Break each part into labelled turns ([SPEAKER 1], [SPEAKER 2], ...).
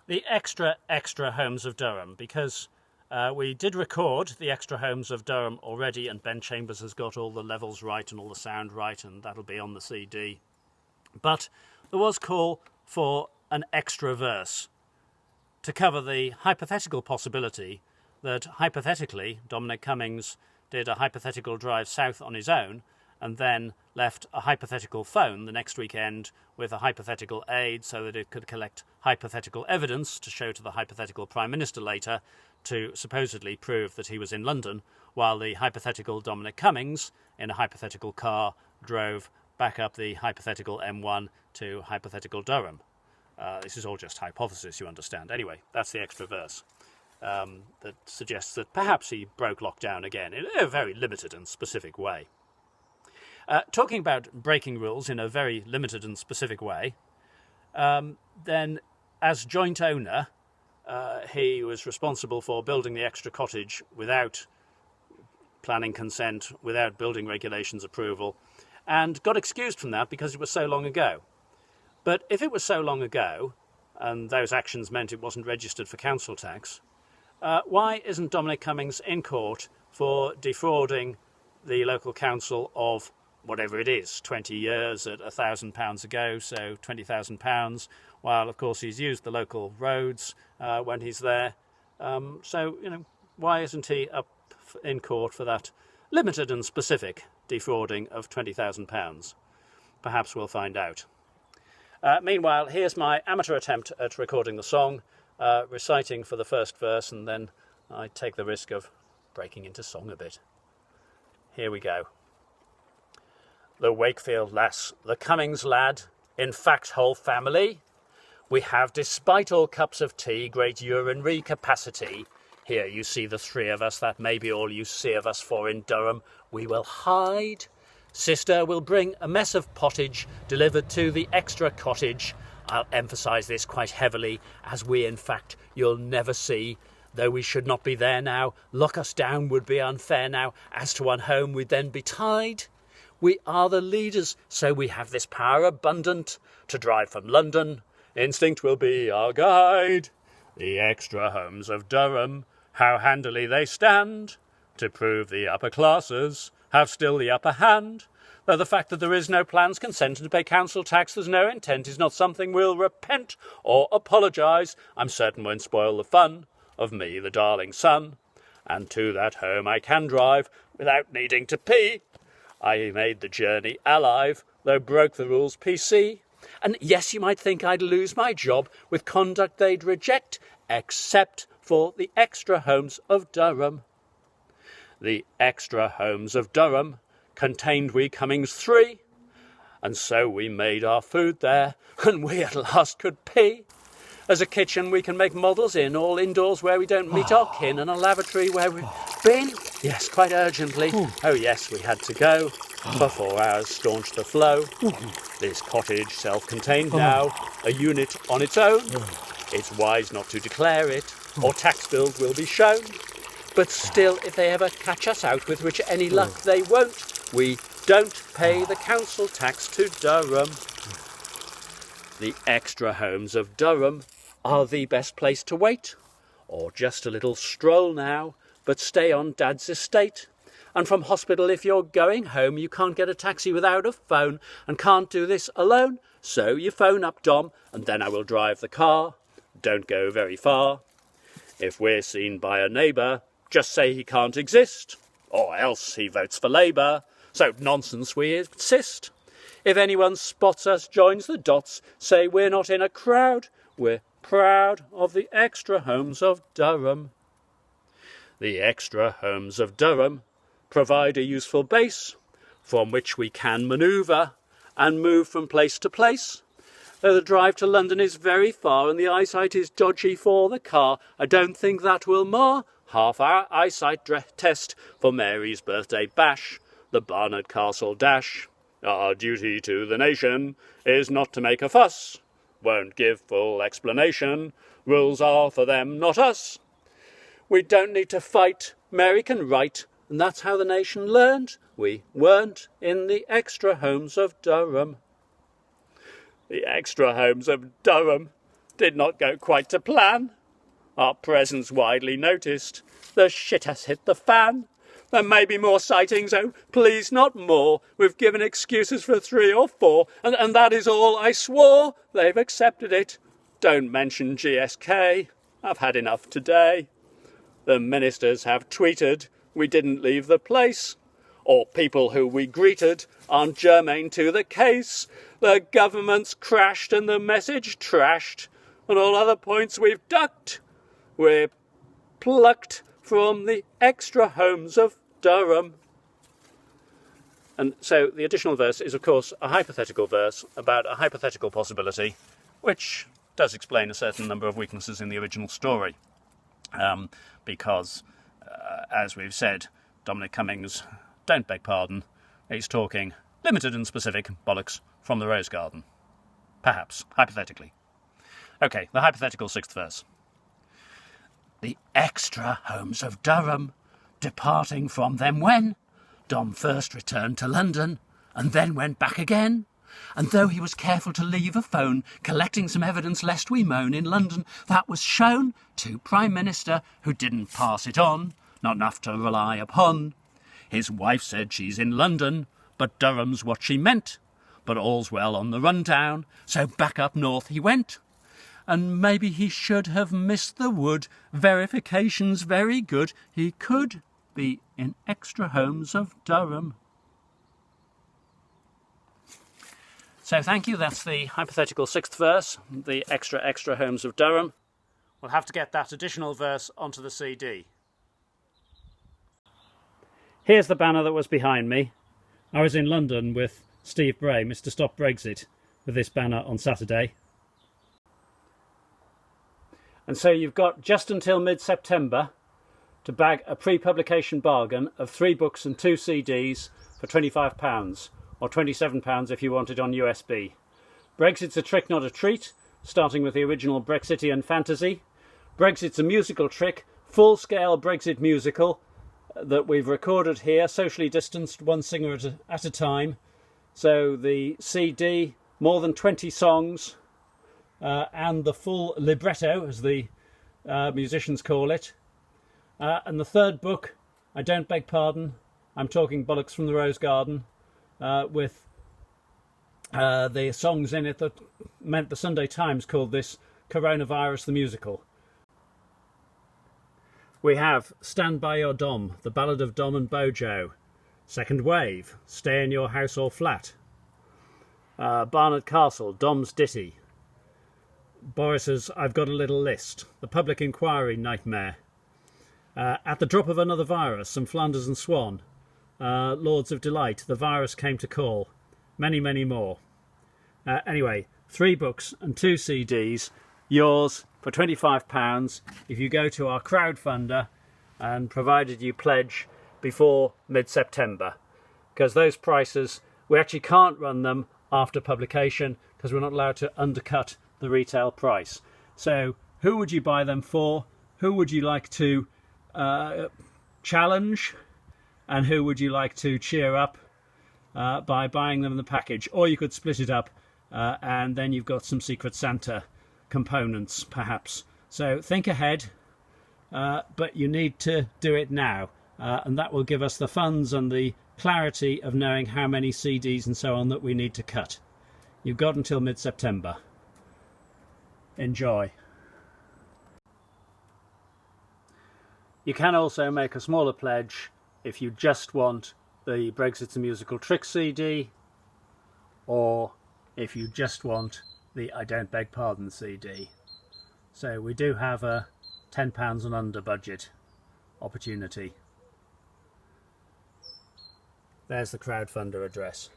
[SPEAKER 1] the extra homes of Durham, because we did record the extra homes of Durham already, and Ben Chambers has got all the levels right and all the sound right, and that'll be on the CD. But there was call for an extra verse to cover the hypothetical possibility that hypothetically Dominic Cummings did a hypothetical drive south on his own and then left a hypothetical phone the next weekend with a hypothetical aid so that it could collect hypothetical evidence to show to the hypothetical Prime Minister later to supposedly prove that he was in London, while the hypothetical Dominic Cummings, in a hypothetical car, drove back up the hypothetical M1 to hypothetical Durham. This is all just hypothesis, you understand. Anyway, that's the extra verse that suggests that perhaps he broke lockdown again in a very limited and specific way. Talking about breaking rules in a very limited and specific way, then as joint owner, he was responsible for building the extra cottage without planning consent, without building regulations approval, and got excused from that because it was so long ago. But if it was so long ago, and those actions meant it wasn't registered for council tax, why isn't Dominic Cummings in court for defrauding the local council of whatever it is, 20 years at £1,000 ago, so £20,000, while of course he's used the local roads when he's there. So, why isn't he up in court for that limited and specific defrauding of £20,000? Perhaps we'll find out. Meanwhile, here's my amateur attempt at recording the song, reciting for the first verse, and then I take the risk of breaking into song a bit. Here we go. The Wakefield lass, the Cummings lad, in fact whole family, we have, despite all cups of tea, great urinary capacity. Here you see the three of us, that may be all you see of us, for in Durham we will hide. Sister will bring a mess of pottage delivered to the extra cottage. I'll emphasise this quite heavily, as we in fact you'll never see. Though we should not be there now, lock us down would be unfair now, as to one home we'd then be tied. We are the leaders, so we have this power abundant to drive from London. Instinct will be our guide. The extra homes of Durham, how handily they stand, to prove the upper classes have still the upper hand. Though the fact that there is no plans consent to pay council tax, there's no intent, is not something we'll repent or apologise. I'm certain won't spoil the fun of me, the darling son. And to that home I can drive without needing to pee. I made the journey alive, though broke the rules PC. And yes, you might think I'd lose my job with conduct they'd reject, except for the extra homes of Durham. The extra homes of Durham contained we Cummings 3, and so we made our food there, and we at last could pee. As a kitchen we can make models in, all indoors where we don't meet our kin, and a lavatory where we've been. Yes, quite urgently. Oh yes, we had to go. For 4 hours staunched the flow. This cottage self-contained now, a unit on its own. It's wise not to declare it, or tax bills will be shown. But still, if they ever catch us out, with which any luck they won't, we don't pay the council tax to Durham. The extra homes of Durham are the best place to wait, or just a little stroll now, but stay on Dad's estate. And from hospital, if you're going home, you can't get a taxi without a phone, and can't do this alone. So you phone up Dom, and then I will drive the car. Don't go very far. If we're seen by a neighbour, just say he can't exist, or else he votes for Labour. So nonsense we insist. If anyone spots us, joins the dots, say we're not in a crowd. We're proud of the extra homes of Durham. The extra homes of Durham provide a useful base from which we can manoeuvre and move from place to place. Though the drive to London is very far and the eyesight is dodgy for the car, I don't think that will mar half our eyesight test for Mary's birthday bash, the Barnard Castle dash. Our duty to the nation is not to make a fuss, won't give full explanation, rules are for them, not us. We don't need to fight, Mary can write, and that's how the nation learned. We weren't in the extra homes of Durham. The extra homes of Durham, did not go quite to plan. Our presence widely noticed. The shit has hit the fan. There may be more sightings, oh, please not more. We've given excuses for 3 or 4, and that is all. I swore. They've accepted it. Don't mention GSK. I've had enough today. The ministers have tweeted we didn't leave the place, or people who we greeted aren't germane to the case. The government's crashed and the message trashed, and all other points we've ducked. We're plucked from the extra homes of Durham. And so the additional verse is, of course, a hypothetical verse about a hypothetical possibility, which does explain a certain number of weaknesses in the original story. Because, as we've said, Dominic Cummings, don't beg pardon, he's talking limited and specific bollocks from the Rose Garden. Perhaps, hypothetically. OK, the hypothetical 6th verse. The extra homes of Durham, departing from them when Dom first returned to London, and then went back again. And though he was careful to leave a phone, collecting some evidence lest we moan in London, that was shown to Prime Minister, who didn't pass it on, not enough to rely upon. His wife said she's in London, but Durham's what she meant. But all's well on the rundown, so back up north he went. And maybe he should have missed the wood. Verification's very good. He could be in extra homes of Durham. So thank you, that's the hypothetical 6th verse, the extra homes of Durham. We'll have to get that additional verse onto the CD. Here's the banner that was behind me. I was in London with Steve Bray, Mr. Stop Brexit, with this banner on Saturday. And so you've got just until mid-September to bag a pre-publication bargain of 3 books and 2 CDs for £25, or £27 if you want it on USB. Brexit's a trick, not a treat, starting with the original Brexitian fantasy. Brexit's a musical trick, full-scale Brexit musical that we've recorded here, socially distanced, one singer at a time. So the CD, more than 20 songs, and the full libretto, as the musicians call it. And the 3rd book, I don't beg pardon, I'm talking bollocks from the Rose Garden, with the songs in it that meant the Sunday Times called this Coronavirus the Musical. We have Stand By Your Dom, The Ballad of Dom and Bojo, Second Wave, Stay in Your House or Flat, Barnard Castle, Dom's Ditty, Boris's I've Got a Little List, The Public Inquiry Nightmare, At the Drop of Another Virus, Some Flanders and Swan, Lords of Delight, The Virus Came to Call, many, many more. Anyway, 3 books and 2 CDs, yours for £25 if you go to our crowdfunder, and provided you pledge before mid-September, because those prices, we actually can't run them after publication because we're not allowed to undercut the retail price. So who would you buy them for? Who would you like to challenge? And who would you like to cheer up by buying them in the package? Or you could split it up and then you've got some Secret Santa components perhaps. So think ahead, but you need to do it now, and that will give us the funds and the clarity of knowing how many CDs and so on that we need to cut. You've got until mid-September. Enjoy. You can also make a smaller pledge if you just want the Brexit's a Musical Trick CD, or if you just want the I Don't Beg Pardon CD. So we do have a £10 and under budget opportunity. There's the crowdfunder address,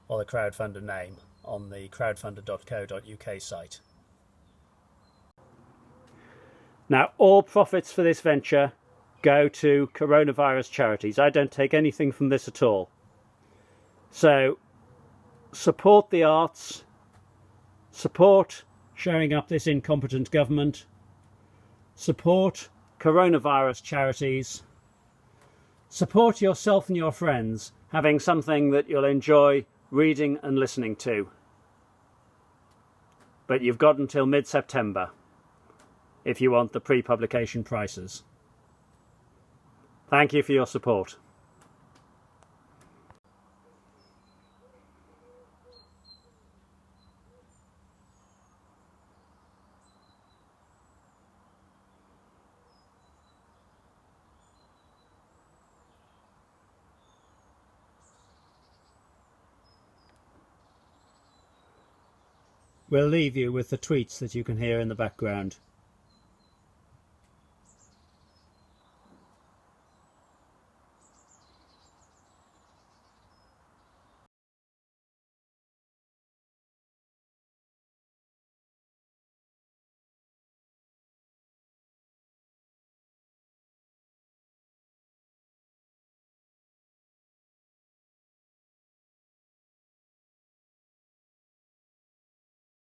[SPEAKER 1] or the crowdfunder name, on the crowdfunder.co.uk site. Now, all profits for this venture go to coronavirus charities. I don't take anything from this at all. So support the arts, support showing up this incompetent government, support coronavirus charities, support yourself and your friends having something that you'll enjoy reading and listening to. but you've got until mid-September if you want the pre-publication prices. Thank you for your support. We'll leave you with the tweets that you can hear in the background.